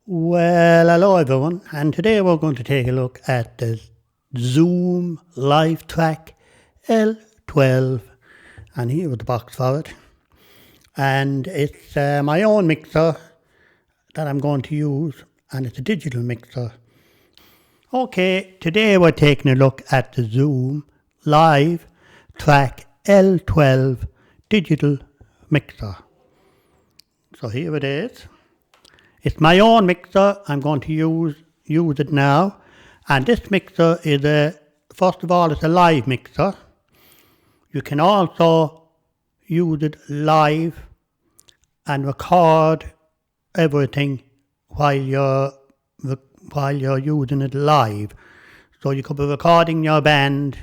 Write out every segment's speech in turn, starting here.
Well, hello everyone, and today we're going to take a look at the Zoom Live Track L12, and here is the box for it. And it's my own mixer that I'm going to use, and it's a digital mixer. Okay, today we're taking a look at the Zoom Live Track L12 digital mixer. So here it is. It's my own mixer. I'm going to use it now. And this mixer is first of all, it's a live mixer. You can also use it live and record everything while you're using it live. So you could be recording your band,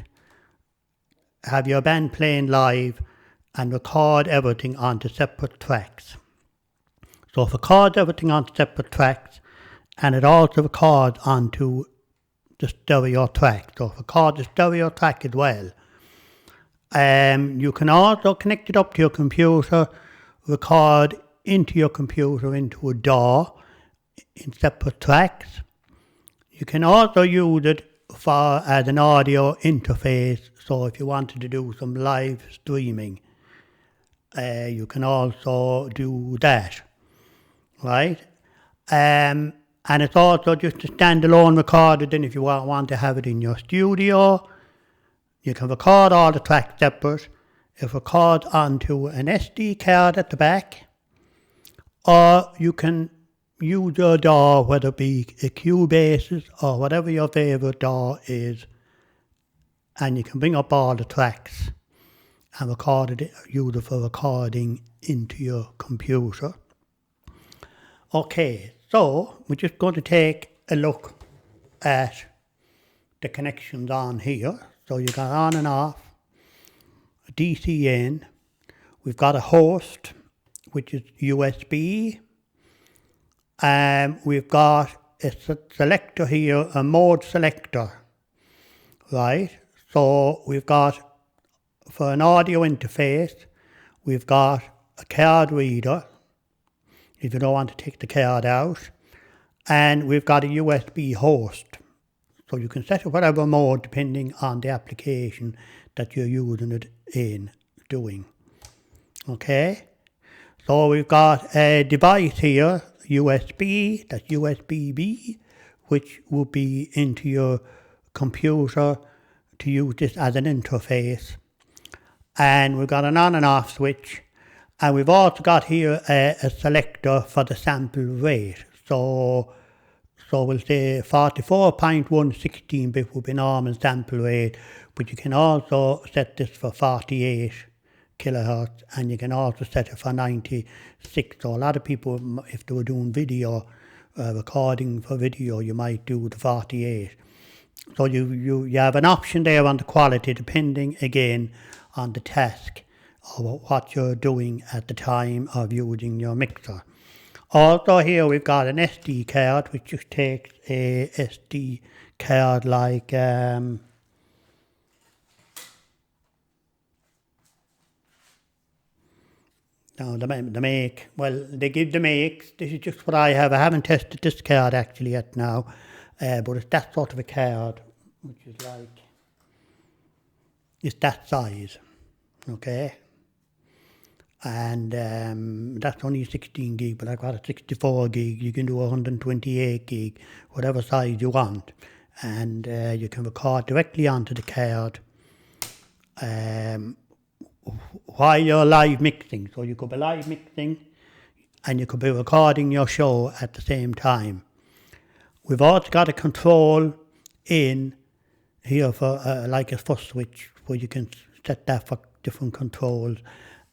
have your band playing live, and record everything onto separate tracks. So it records everything onto separate tracks, and it also records onto the stereo track. So it records the stereo track as well. You can also connect it up to your computer, record into your computer into a DAW in separate tracks. You can also use it as an audio interface. So if you wanted to do some live streaming, you can also do that. Right, and it's also just a standalone recorder. Then if you want to have it in your studio, you can record all the tracks separate. It records onto an SD card at the back, or you can use your DAW, whether it be a Cubase or whatever your favorite DAW is, and you can bring up all the tracks and use it for recording into your computer. Okay, so we're just going to take a look at the connections on here. So you got on and off, DC in, we've got a host, which is USB, we've got a selector here, a mode selector, right? So we've got, for an audio interface, we've got a card reader, if you don't want to take the card out, and we've got a USB host. So you can set it whatever mode depending on the application that you're using it in doing. Okay, so we've got a device here, USB, that's USB-B, which will be into your computer to use this as an interface. And we've got an on and off switch. And we've also got here a selector for the sample rate. So we'll say 44.1 16-bit will be normal sample rate, but you can also set this for 48 kilohertz, and you can also set it for 96. So a lot of people, if they were doing video, recording for video, you might do the 48. So you have an option there on the quality, depending again on the task or what you're doing at the time of using your mixer. Also here we've got an SD card, which just takes a SD card like no, the make, well, they give the makes. This is just what I have. I haven't tested this card actually yet now, but it's that sort of a card, which is like, it's that size, okay? And that's only 16 gig, but I've got a 64 gig. You can do 128 gig, whatever size you want. And you can record directly onto the card while you're live mixing. So you could be live mixing and you could be recording your show at the same time. We've also got a control in here for like a first switch, where you can set that for different controls.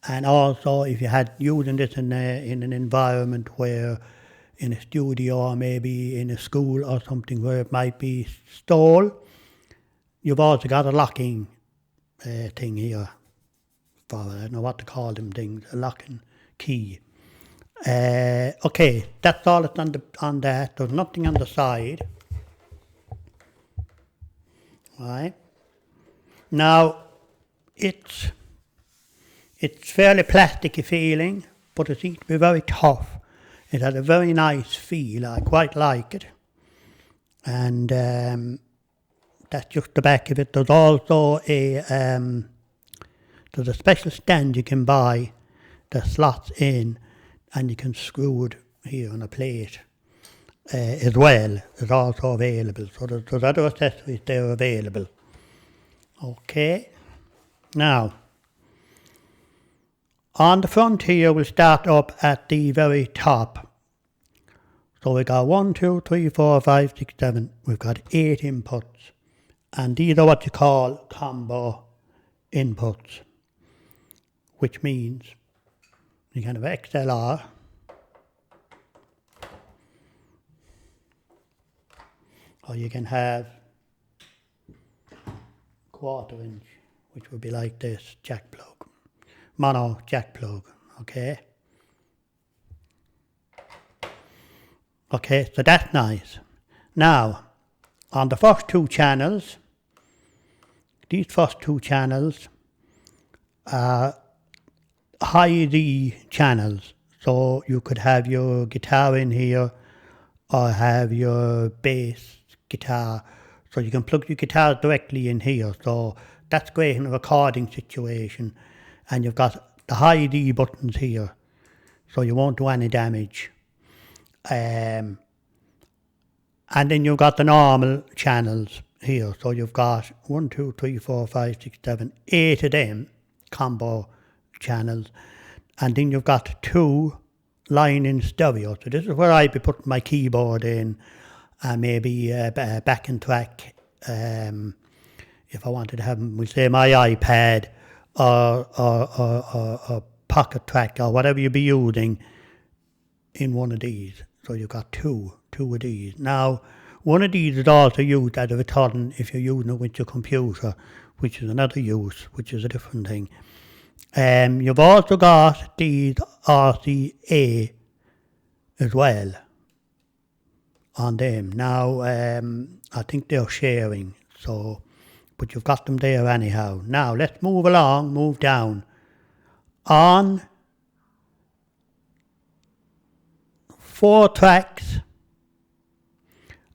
And also, if you had using this in an environment where, in a studio or maybe in a school or something where it might be stall, you've also got a locking thing here for, I don't know what to call them things, a locking key. Okay, that's all that's on that. There's nothing on the side. Right. Now, it's fairly plasticky feeling, but it seems to be very tough. It has a very nice feel. I quite like it. And that's just the back of it. There's also there's a special stand you can buy that slots in, and you can screw it here on a plate as well. It's also available. So there's other accessories there available. Okay. Now, on the front here, we'll start up at the very top. So we got 1, 2, 3, 4, 5, 6, 7. We've got 8 inputs. And these are what you call combo inputs, which means you can have XLR, or you can have 1/4 inch, which would be like this jack plug, mono jack plug, okay? Okay, so that's nice. Now, on the first 2 channels, these first 2 channels are high D channels. So you could have your guitar in here or have your bass guitar. So you can plug your guitar directly in here. So that's great in a recording situation. And you've got the high D buttons here, so you won't do any damage. And then you've got the normal channels here. So you've got 1, 2, 3, 4, 5, 6, 7, 8 of them combo channels. And then you've got 2 line in stereo. So this is where I'd be putting my keyboard in, and maybe backing track. If I wanted to have, we'll say, my iPad or pocket track or whatever you'll be using in one of these. So you've got two of these. Now, one of these is also used as a return if you're using it with your computer, which is another use, which is a different thing. You've also got these RCA as well on them. Now, I think they're sharing, so, but you've got them there anyhow. Now, let's move along, move down. On 4 tracks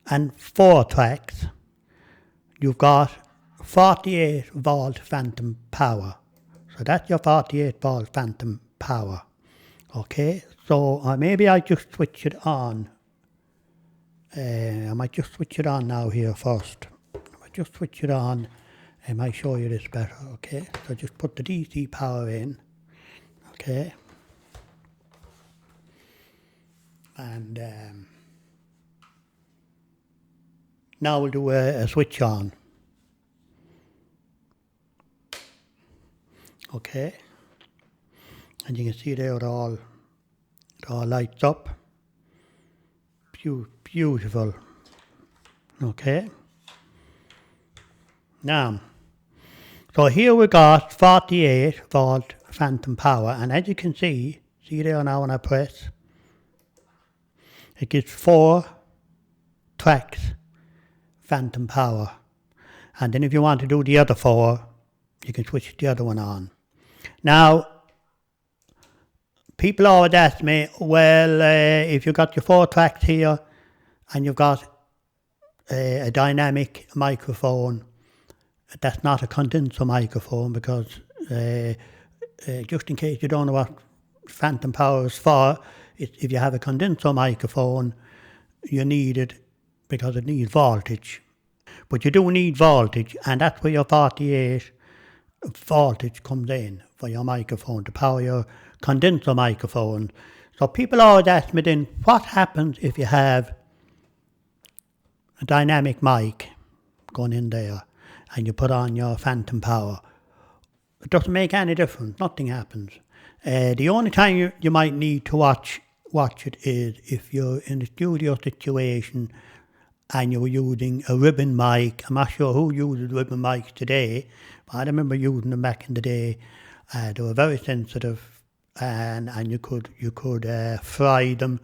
and 4 tracks, you've got 48 volt phantom power. So that's your 48 volt phantom power. Okay, so maybe I just switch it on. I might just switch it on now here first. I might just switch it on. I might show you this better. Okay, so just put the DC power in. Okay. And now we'll do a switch on. Okay, and you can see there it all lights up. Beautiful. Okay. Now, so here we got 48 volt phantom power, and as you can see there now when I press, it gives 4 tracks phantom power. And then if you want to do the other 4, you can switch the other one on. Now, people always ask me, well, if you've got your 4 tracks here and you've got a dynamic microphone, that's not a condenser microphone, because just in case you don't know what phantom power is for, if you have a condenser microphone, you need it because it needs voltage. But you do need voltage, and that's where your 48 voltage comes in for your microphone to power your condenser microphone. So people always ask me then, what happens if you have a dynamic mic going in there and you put on your phantom power? It doesn't make any difference, nothing happens. The only time you might need to watch it is if you're in a studio situation and you're using a ribbon mic. I'm not sure who uses ribbon mics today, but I remember using them back in the day. They were very sensitive, and you could fry them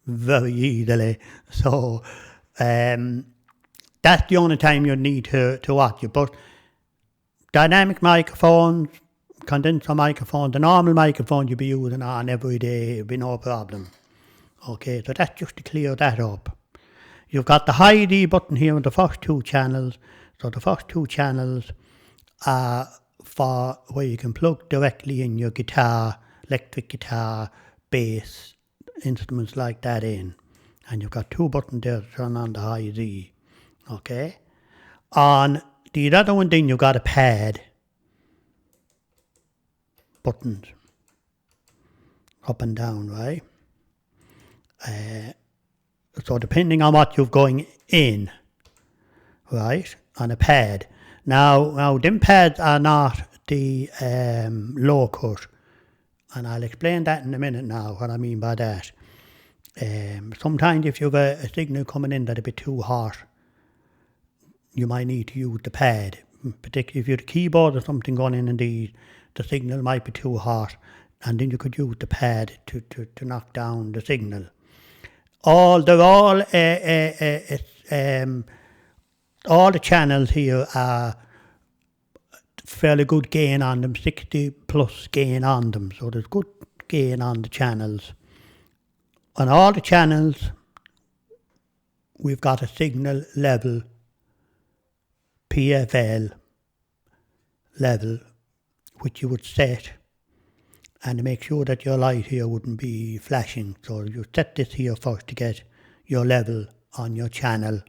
very easily. So that's the only time you need to watch it. But dynamic microphones, condenser microphones, the normal microphone you'd be using on every day, it'd be no problem. Okay, so that's just to clear that up. You've got the high D button here on the first two channels. So the first two channels are for where you can plug directly in your guitar, electric guitar, bass, instruments like that in. And you've got two buttons there to turn on the high D. Okay. On the other one then you've got a pad. Buttons. Up and down, right? So depending on what you're going in, right, on a pad. Now them pads are not the low cut, and I'll explain that in a minute now, what I mean by that. Sometimes if you've a signal coming in that's a bit too hot, you might need to use the pad, particularly if you have a keyboard or something going in and the signal might be too hot, and then you could use the pad to knock down the signal. All the channels here are fairly good gain on them, 60 plus gain on them, so there's good gain on the channels. On all the channels, we've got a signal level, PFL level, which you would set and make sure that your light here wouldn't be flashing. So you set this here first to get your level on your channel.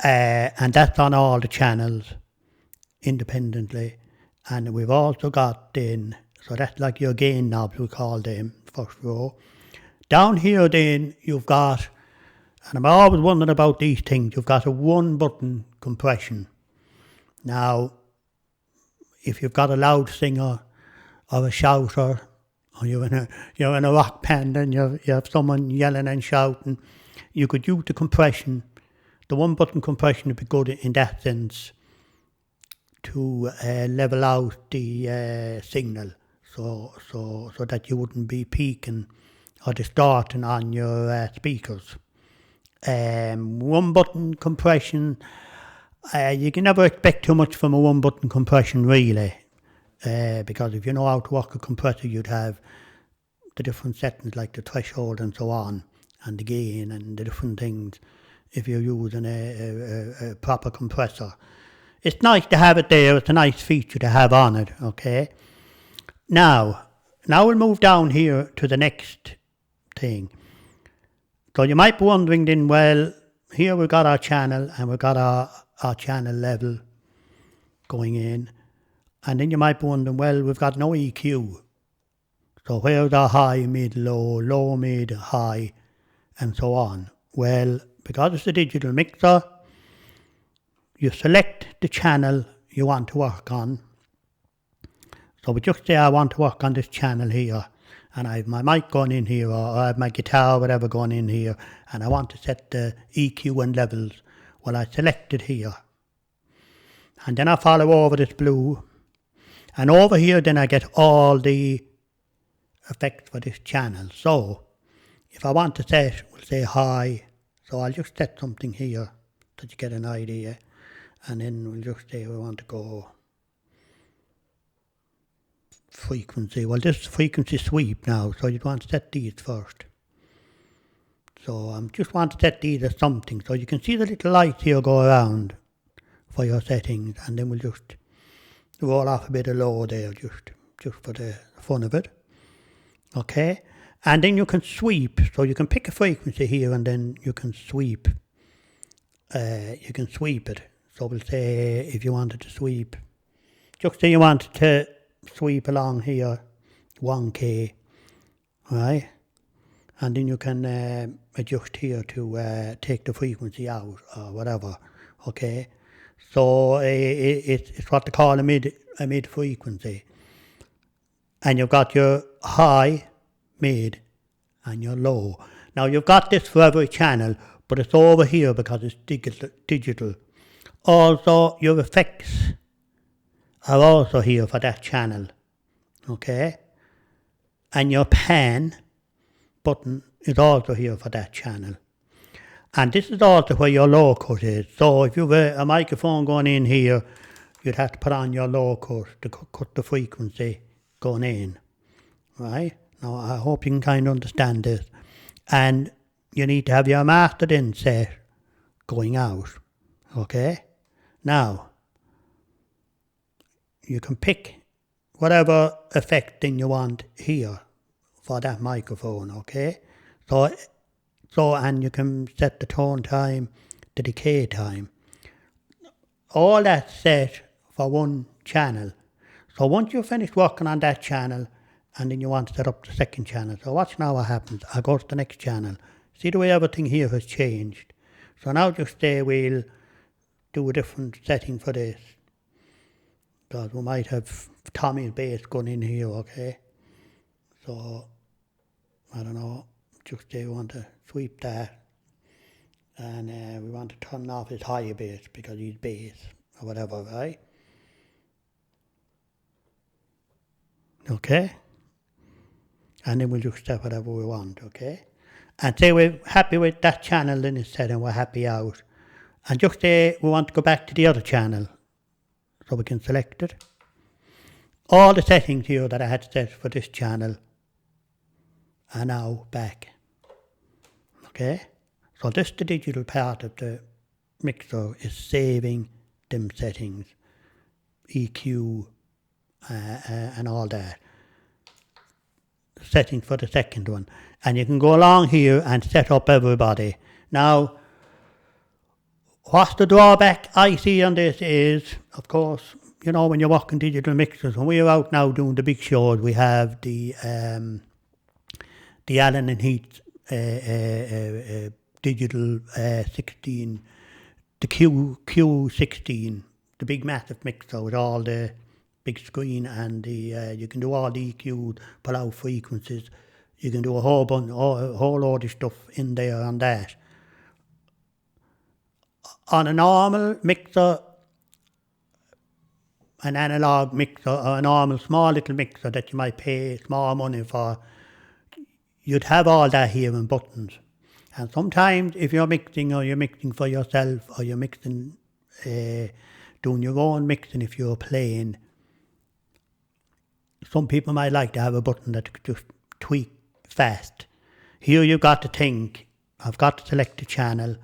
And that's on all the channels independently. And we've also got then, so that's like your gain knobs, we call them, first row. Down here then you've got, and I'm always wondering about these things, you've got a one button compression. Now, if you've got a loud singer or a shouter, or you're in a rock band and you have someone yelling and shouting, you could use the compression. The one button compression would be good in that sense to level out the signal, so that you wouldn't be peaking or distorting on your speakers. One button compression, you can never expect too much from a one button compression really, because if you know how to work a compressor, you'd have the different settings like the threshold and so on, and the gain and the different things if you're using a proper compressor. It's nice to have it there, it's a nice feature to have on it, okay? Now we'll move down here to the next thing. So you might be wondering then, well, here we've got our channel and we've got our channel level going in. And then you might be wondering, well, we've got no EQ. So where's our high, mid, low, low, mid, high, and so on? Well, because it's a digital mixer, you select the channel you want to work on. So we just say I want to work on this channel here, and I have my mic going in here, or I have my guitar or whatever going in here, and I want to set the EQ and levels. Well, I select it here. And then I follow over this blue. And over here then I get all the effects for this channel. So if I want to set, we'll say high. So I'll just set something here so you get an idea. And then we'll just say we want to go frequency. Well, this is frequency sweep now, so you'd want to set these first. So I just want to set these as something. So you can see the little lights here go around for your settings, and then we'll just roll off a bit of low there just for the fun of it. Okay, and then you can sweep. So you can pick a frequency here, and then you can sweep. You can sweep it. So we'll say if you wanted to sweep, just say you wanted to sweep along here 1K, right? And then you can adjust here to take the frequency out or whatever, okay? So it's what they call a mid frequency. And you've got your high, mid, and your low. Now you've got this for every channel, but it's over here because it's digital. Also, your effects are also here for that channel, okay? And your pan button is also here for that channel. And this is also where your low cut is. So if you have a microphone going in here, you'd have to put on your low cut to cut the frequency going in, right? Now I hope you can kind of understand this. and you need to have your mastered in set going out. Okay? Now, you can pick whatever effect thing you want here for that microphone, okay? And you can set the tone time, the decay time. All that's set for one channel. So once you've finished working on that channel, and then you want to set up the second channel. So watch now what happens. I go to the next channel. See the way everything here has changed. So now just we'll do a different setting for this. Because we might have Tommy's bass going in here, okay? So, I don't know, just we want to sweep that. And we want to turn off his higher bass because he's bass or whatever, right? Okay? And then we'll just set whatever we want, okay? And say we're happy with that channel in it's set and we're happy out. And just say we want to go back to the other channel. So we can select it. All the settings here that I had set for this channel are now back. Okay? So this the digital part of the mixer is saving them settings. EQ and all that. Settings for the second one. And you can go along here and set up everybody. Now, what's the drawback I see on this is, of course, you know, when you're working digital mixers, when we're out now doing the big shows, we have the Allen and Heath digital 16, the Q16, the big massive mixer with all the big screen and the you can do all the EQ, pull out frequencies, you can do a whole load of stuff in there on that. On a normal mixer, an analog mixer or a normal small little mixer that you might pay small money for, you'd have all that here in buttons. And sometimes if you're mixing or you're mixing for yourself or you're mixing, doing your own mixing if you're playing, some people might like to have a button that could just tweak fast. Here you've got to think, I've got to select the channel,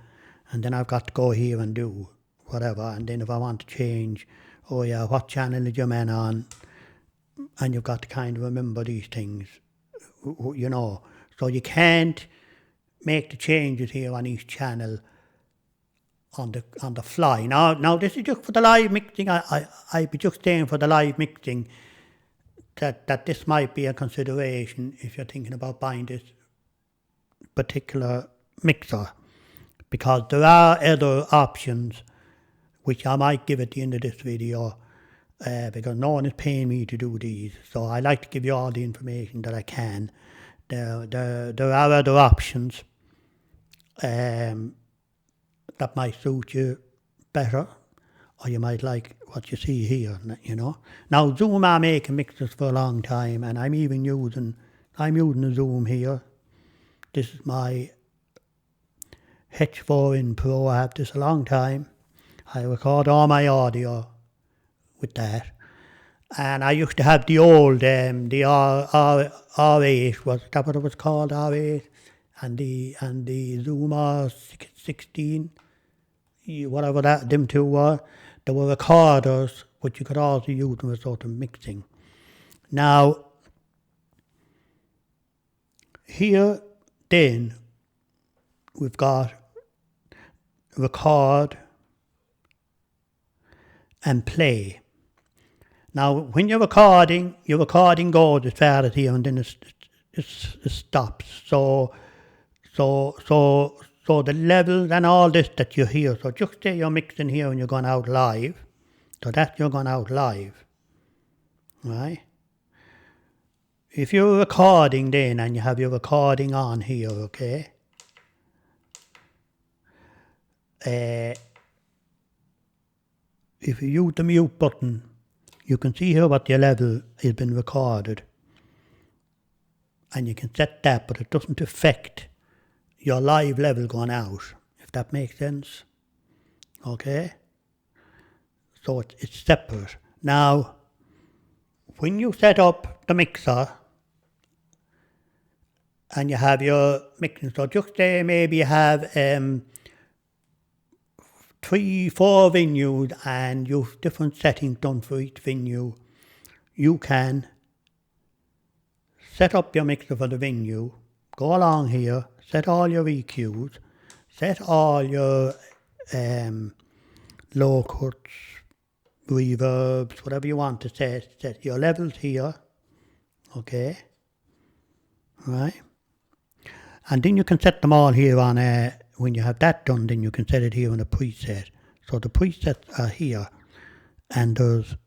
and then I've got to go here and do whatever. And then if I want to change, oh yeah, what channel is your man on? And you've got to kind of remember these things, you know. So you can't make the changes here on each channel on the fly. Now this is just for the live mixing. I'd be just saying for the live mixing that this might be a consideration if you're thinking about buying this particular mixer. Because there are other options which I might give at the end of this video because no one is paying me to do these. So I like to give you all the information that I can. There are other options that might suit you better, or you might like what you see here, you know. Now Zoom are making mixers for a long time, and I'm using a Zoom here. This is my H4N Pro. I have this a long time. I record all my audio with that. And I used to have the old, the R8, was that what it was called, R8? And the Zoom R16, whatever them two were. There were recorders, but you could also use them as sort of mixing. Now, here then, we've got record and play. Now, when you're recording goes as far as here and then it stops. So the levels and all this that you hear, so just say you're mixing here and you're going out live. So that's you're going out live, right? If you're recording then and you have your recording on here, okay? If you use the mute button, you can see here what your level has been recorded. And you can set that, but it doesn't affect your live level going out, if that makes sense. Okay? So it's separate. Now, when you set up the mixer, and you have your mixing. So just say maybe you have 3, 4 venues and you've different settings done for each venue. You can set up your mixer for the venue, go along here, set all your EQs, set all your low cuts, reverbs, whatever you want to set your levels here, okay, right, and then you can set them all here on when you have that done, then you can set it here on a preset. So the presets are here, and there's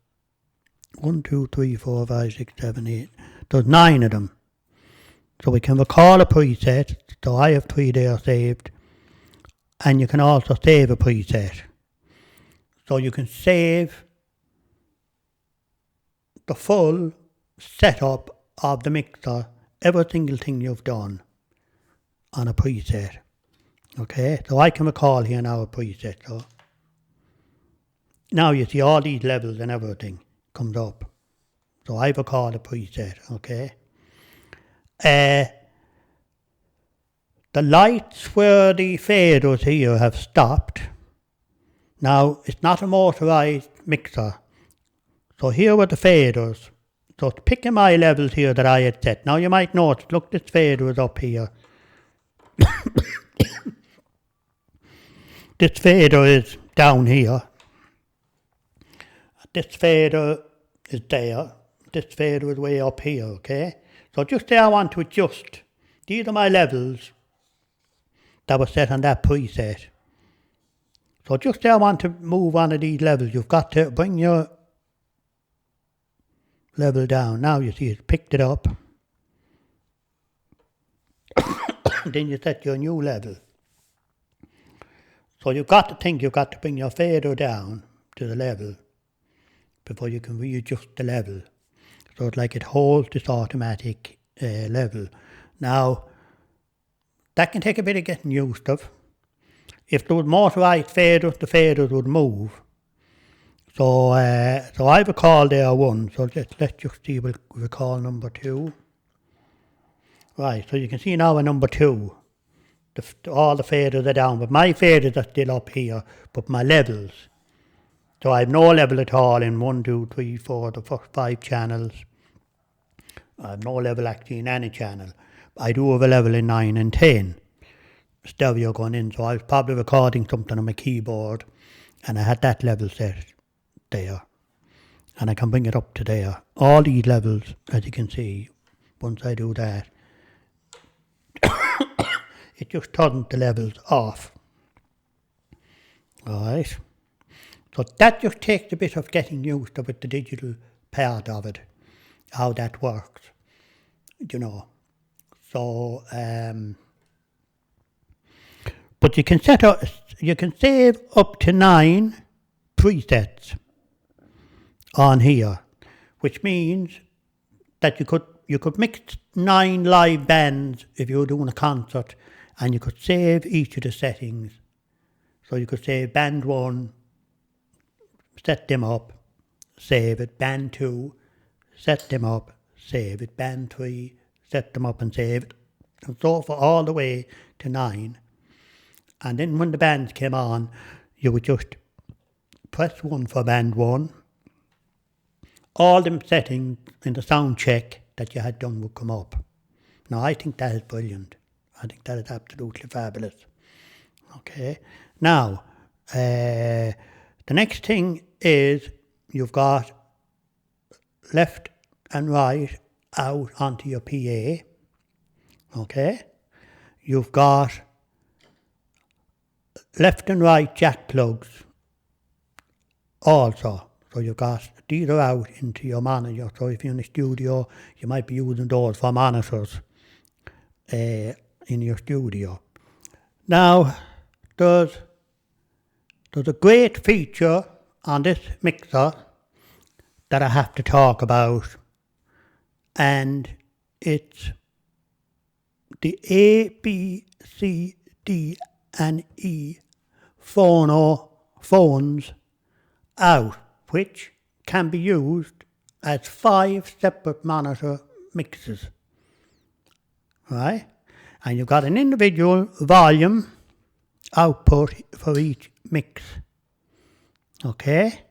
1, 2, 3, 4, 5, 6, 7, 8, there's 9 of them. So we can recall a preset, so I have 3 there saved, and you can also save a preset. So you can save the full setup of the mixer, every single thing you've done on a preset. Okay, so I can recall here now a preset. So now you see all these levels and everything comes up. So I recall a preset, okay. The lights where the faders here have stopped. Now, it's not a motorized mixer. So here were the faders. So picking my levels here that I had set. Now you might notice, look, this fader is up here. This fader is down here. This fader is there. This fader is way up here, okay? So just there I want to adjust. These are my levels that were set on that preset. So just there I want to move one of these levels. You've got to bring your level down. Now you see it's picked it up. Then you set your new level. So you've got to think you've got to bring your fader down to the level before you can readjust the level. So it's like it holds this automatic level. Now, that can take a bit of getting used to. If there was motorized faders, the faders would move. So I recall there 1. So let's just see, we'll recall number 2. Right, so you can see now a number 2. All the faders are down, but my faders are still up here, but my levels. So I have no level at all in 1, 2, 3, 4, the first 5 channels. I have no level actually in any channel. I do have a level in 9 and 10. Stereo going in, so I was probably recording something on my keyboard and I had that level set there. And I can bring it up to there. All these levels, as you can see, once I do that, it just turns the levels off. Alright. So that just takes a bit of getting used to with the digital part of it, how that works, you know. So, but you can save up to 9 presets on here, which means that you could mix 9 live bands if you were doing a concert, and you could save each of the settings. So you could save band 1, set them up, save it, band 2, set them up, save it, band 3, set them up and save it, and so for all the way to 9. And then when the bands came on, you would just press 1 for band 1. All them settings in the sound check that you had done would come up. Now I think that is brilliant. I think that is absolutely fabulous. Okay. Now, the next thing is you've got left and right out onto your PA. Okay. You've got left and right jack plugs also. So you've got these are out into your monitor. So if you're in the studio, you might be using those for monitors in your studio. Now, there's a great feature on this mixer that I have to talk about, and it's the A, B, C, D and E phones out, which can be used as 5 separate monitor mixes. Right? And you've got an individual volume output for each mix. Okay?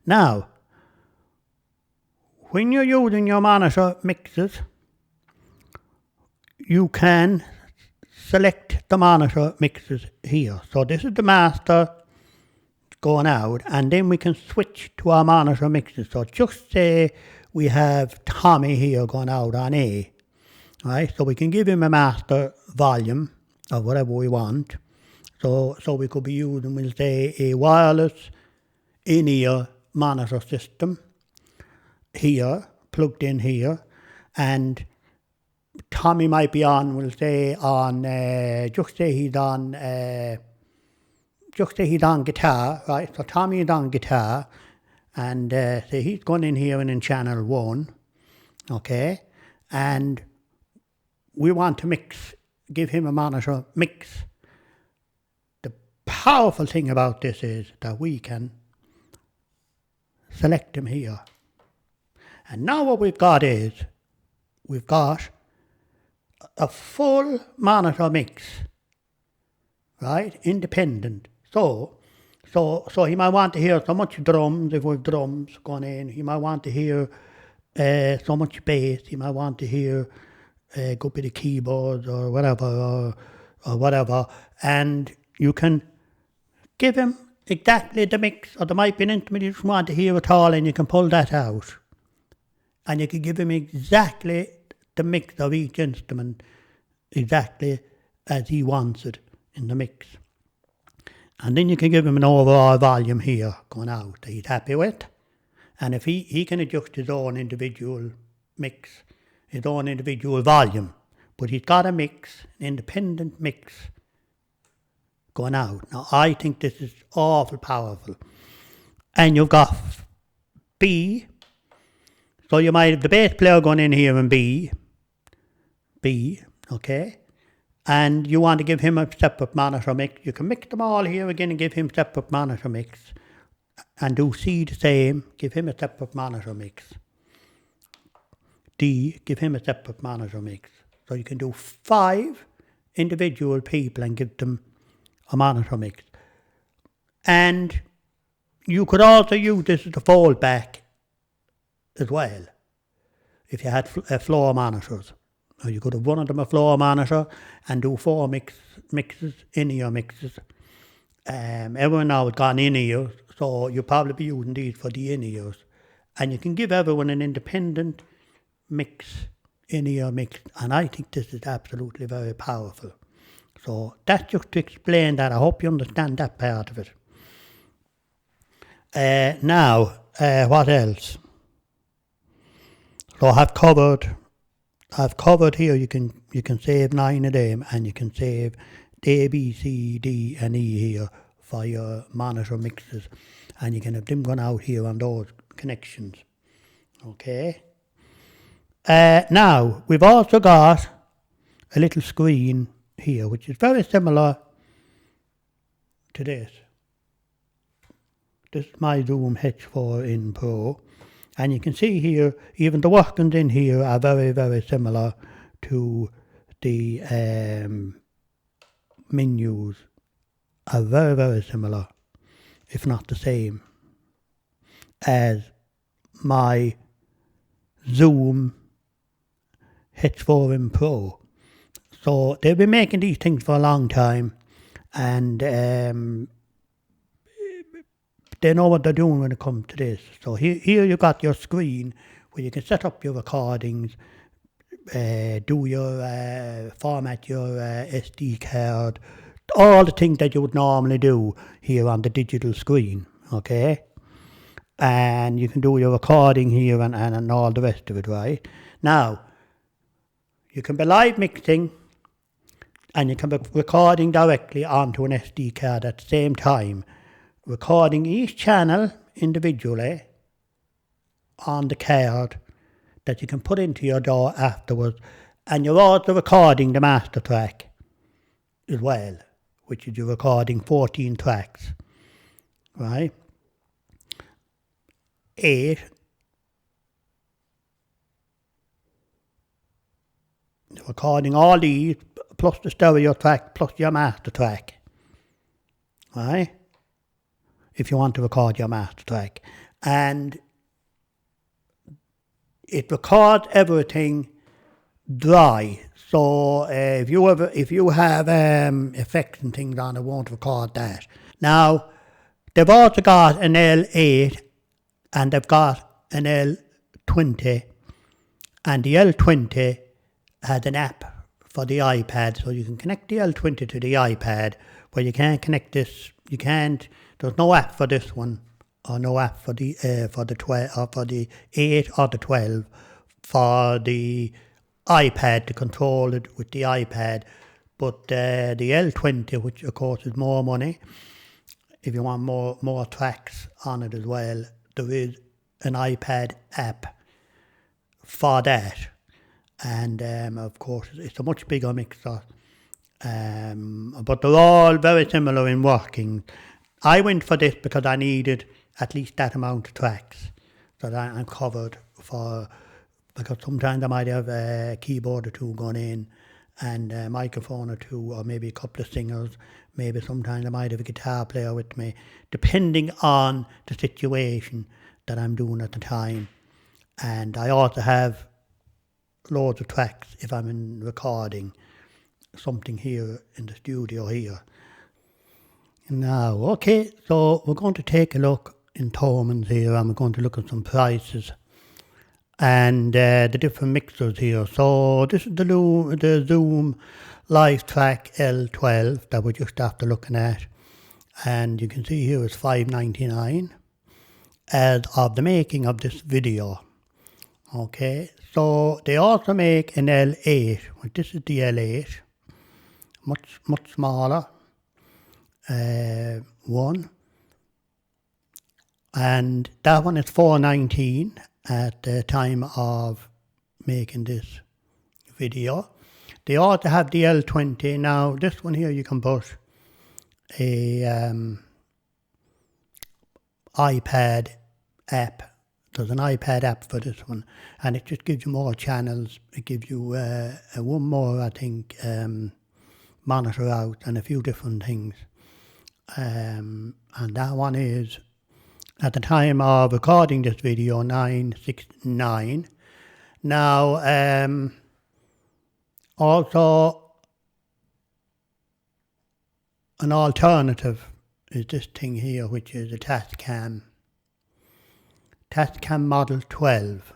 Now, when you're using your monitor mixes, you can select the monitor mixes here. So this is the master going out, and then we can switch to our monitor mixes. So just say we have Tommy here going out on A, right? So we can give him a master volume of whatever we want. So we could be using, we'll say, a wireless in-ear monitor system here, plugged in here, and Tommy might be on, we'll say, on, just say he's on guitar, right? So Tommy is on guitar, and say he's going in here and in channel 1, okay? And we want to mix, give him a monitor mix. The powerful thing about this is that we can select him here. And now what we've got is, we've got a full monitor mix, right? Independent. So he might want to hear so much drums, if we've drums going in. He might want to hear so much bass. He might want to hear a good bit of keyboards or whatever, or whatever. And you can give him exactly the mix, or there might be an instrument you just want to hear at all, and you can pull that out. And you can give him exactly the mix of each instrument, exactly as he wants it in the mix. And then you can give him an overall volume here going out that he's happy with. And if he can adjust his own individual mix, his own individual volume, but he's got a mix, an independent mix going out. Now I think this is awful powerful. And you've got B. So you might have the bass player going in here in B, okay? And you want to give him a separate monitor mix. You can mix them all here again and give him separate monitor mix. And do C the same, give him a separate monitor mix. D, give him a separate monitor mix. So you can do 5 individual people and give them a monitor mix. And you could also use this as a fallback as well, if you had floor monitors. Or you could have one of them a floor monitor and do 4 mixes, in-ear mixes. Everyone now has gone in-ears, so you'll probably be using these for the in-ears. And you can give everyone an independent mix, in-ear mix, and I think this is absolutely very powerful. So that's just to explain that. I hope you understand that part of it. Now, what else? So I've covered here, you can save 9 of them, and you can save A, B, C, D and E here for your monitor mixes, and you can have them going out here on those connections. Okay. Now we've also got a little screen here which is very similar to this. This is my Zoom H4n Pro. And you can see here, even the workings in here are very, very similar to the menus. Are very, very similar, if not the same, as my Zoom H4n Pro. So they've been making these things for a long time, and they know what they're doing when it comes to this. So here you got your screen where you can set up your recordings, do your format your SD card, all the things that you would normally do here on the digital screen, okay? And you can do your recording here and all the rest of it, right? Now, you can be live mixing and you can be recording directly onto an SD card at the same time, recording each channel individually on the card that you can put into your DAW afterwards, and you're also recording the master track as well, which is you're recording 14 tracks, right? 8. You're recording all these plus the stereo track plus your master track. Right? If you want to record your master track. And it records everything dry. So if you have effects and things on, it won't record that. Now, they've also got an L8 and they've got an L20, and the L20 has an app for the iPad, so you can connect the L20 to the iPad, but you can't connect this. You can't. There's no app for this one, or no app for the 12, or for the 8 or the 12 for the iPad to control it with the iPad. But the L20, which of course is more money, if you want more tracks on it as well, there is an iPad app for that. And of course it's a much bigger mixer. But they're all very similar in working. I went for this because I needed at least that amount of tracks so that I'm covered for, because sometimes I might have a keyboard or two going in and a microphone or two, or maybe a couple of singers. Maybe sometimes I might have a guitar player with me, depending on the situation that I'm doing at the time. And I also have loads of tracks if I'm in recording something here in the studio here. Now, okay, so we're going to take a look in Thoman's here, and we're going to look at some prices and the different mixers here. So this is the Zoom Live Track L12 that we're just after looking at, and you can see here it's $5.99 as of the making of this video. Okay, so they also make an L8. Well, this is the L8, much smaller one, and that one is $4.19 at the time of making this video. They also have the L20. Now this one here, you can put a iPad app. There's an iPad app for this one, and it just gives you more channels. It gives you one more, I think, monitor out and a few different things. And that one is, at the time of recording this video, $9.69. Now, also an alternative is this thing here, which is a Tascam Model 12.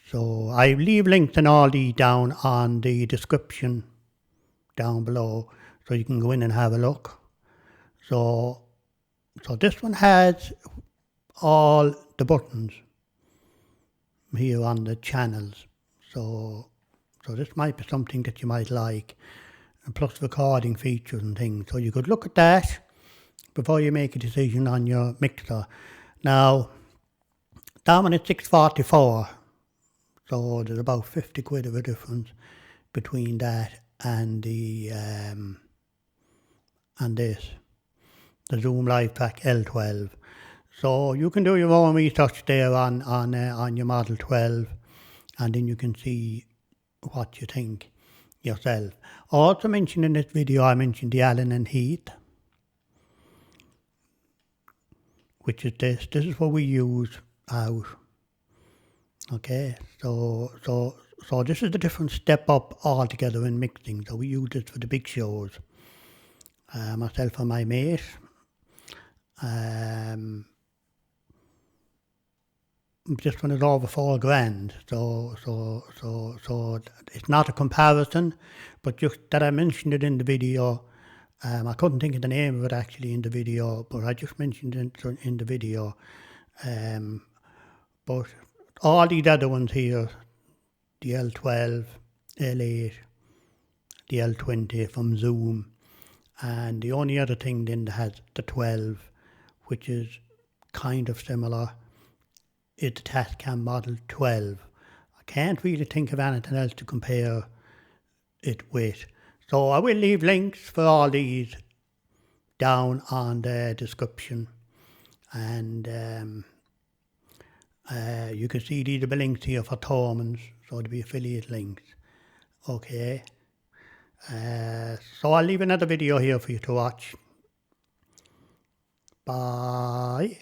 So I leave links and all these down on the description down below, so you can go in and have a look. So this one has all the buttons here on the channels. So this might be something that you might like, and plus recording features and things. So you could look at that before you make a decision on your mixer. Now, that one is $6.44. So there's about 50 quid of a difference between that and the and this, the Zoom Live Track L12. So you can do your own research there on your Model 12, and then you can see what you think yourself. Also mentioned in this video, I mentioned the Allen and Heath, which is this. This is what we use out. Okay, so this is the different step up altogether in mixing. So we use this for the big shows. Myself and my mate. This one is over $4,000. So it's not a comparison, but just that I mentioned it in the video. I couldn't think of the name of it actually in the video, but I just mentioned it in the video. But all these other ones here, the L12, L8, the L20 from Zoom, and the only other thing then that has the 12, which is kind of similar, is the Tascam Model 12. I can't really think of anything else to compare it with. So I will leave links for all these down on the description, and you can see these are the links here for Thoman's, so there'll be affiliate links. Okay, So I'll leave another video here for you to watch. Bye.